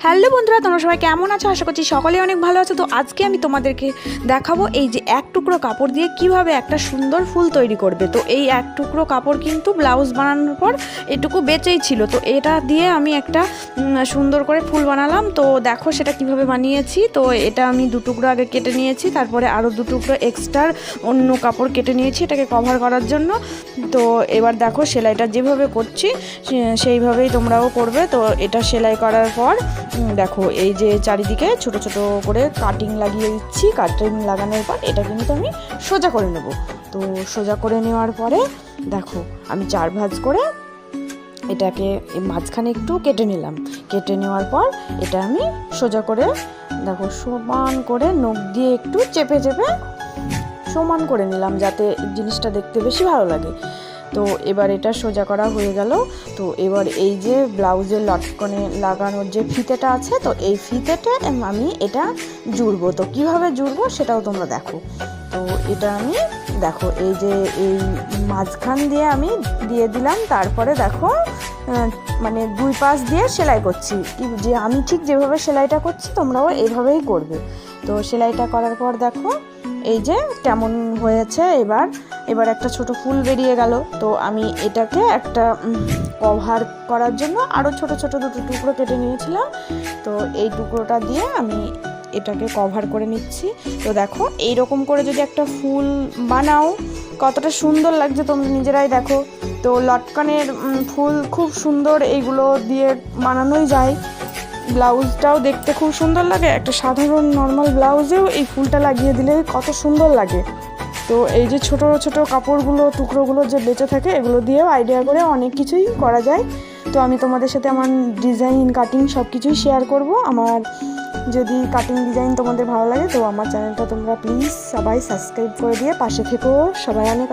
Hello বন্ধুরা, তোমরা সবাই কেমন আছো? আশা করছি সকলেই অনেক ভালো আছো। তো আজকে আমি তোমাদেরকে দেখাবো এই যে এক টুকরো কাপড় দিয়ে কিভাবে একটা সুন্দর ফুল তৈরি করবে। তো এই এক টুকরো কাপড় কিন্তু ব্লাউজ বানানোর পর এটুকু বেঁচেই ছিল, তো এটা দিয়ে আমি একটা সুন্দর করে ফুল বানালাম। তো দেখো সেটা কিভাবে বানিয়েছি। তো এটা আমি দু টুকরো আগে কেটে নিয়েছি, তারপরে আরও দু টুকরো এক্সট্রা অন্য কাপড় কেটে নিয়েছি এটাকে কভার করার জন্য। তো এবার দেখো সেলাইটা যেভাবে করছি সেইভাবেই তোমরাও করবে। তো এটা সেলাই করার পর দেখো এই যে চারিদিকে ছোট ছোট করে কাটিং লাগিয়ে দিচ্ছি। কাটিং লাগানোর পর এটা কিন্তু আমি সোজা করে নেব। তো সোজা করে নেওয়ার পরে দেখো আমি চার ভাঁজ করে এটাকে মাঝখানে একটু কেটে নিলাম। কেটে নেওয়ার পর এটা আমি সোজা করে দেখো সমান করে নখ দিয়ে একটু চেপে চেপে সমান করে নিলাম, যাতে জিনিসটা দেখতে বেশি ভালো লাগে। তো এবার এটা সোজা করা হয়ে গেল। তো এবার এই যে ব্লাউজের লটকনে লাগানোর যে ফিতেটা আছে, তো এই ফিতেটা আমি এটা জুড়বো। তো কিভাবে জুড়বো সেটাও তোমরা দেখো। তো এটা আমি দেখো এই যে এই মাঝখান দিয়ে আমি দিয়ে দিলাম। তারপরে দেখো মানে দুই পাশ দিয়ে সেলাই করছি, কি যে আমি ঠিক যেভাবে সেলাইটা করছি তোমরাও এইভাবেই করবে। তো সেলাইটা করার পর দেখো এই যে কেমন হয়েছে। এবার একটা ছোট ফুল বেরিয়ে গেল। তো আমি এটাকে একটা কভার করার জন্য আরও ছোট ছোট দুটো টুকরো কেটে নিয়েছিলাম। তো এই টুকরোটা দিয়ে আমি এটাকে কভার করে নিচ্ছি। তো দেখো এইরকম করে যদি একটা ফুল বানাও কতটা সুন্দর লাগছে তোমরা নিজেরাই দেখো। তো লটকনের ফুল খুব সুন্দর, এইগুলো দিয়ে বানানোই যায়। ব্লাউজটাও দেখতে খুব সুন্দর লাগে। একটা সাধারণ নর্মাল ব্লাউজেও এই ফুলটা লাগিয়ে দিলে কত সুন্দর লাগে। তো এই যে ছোট ছোট কাপড়গুলো টুকরোগুলো যে বেঁচে থাকে এগুলো দিয়েও আইডিয়া করে অনেক কিছুই করা যায়। তো আমি তোমাদের সাথে আমার ডিজাইন কাটিং সব কিছুই শেয়ার করব। আমার যদি কাটিং ডিজাইন তোমাদের ভালো লাগে তো আমার চ্যানেলটা তোমরা প্লিজ সবাই সাবস্ক্রাইব করে দিয়ে পাশে থেকেও সবাই অনেক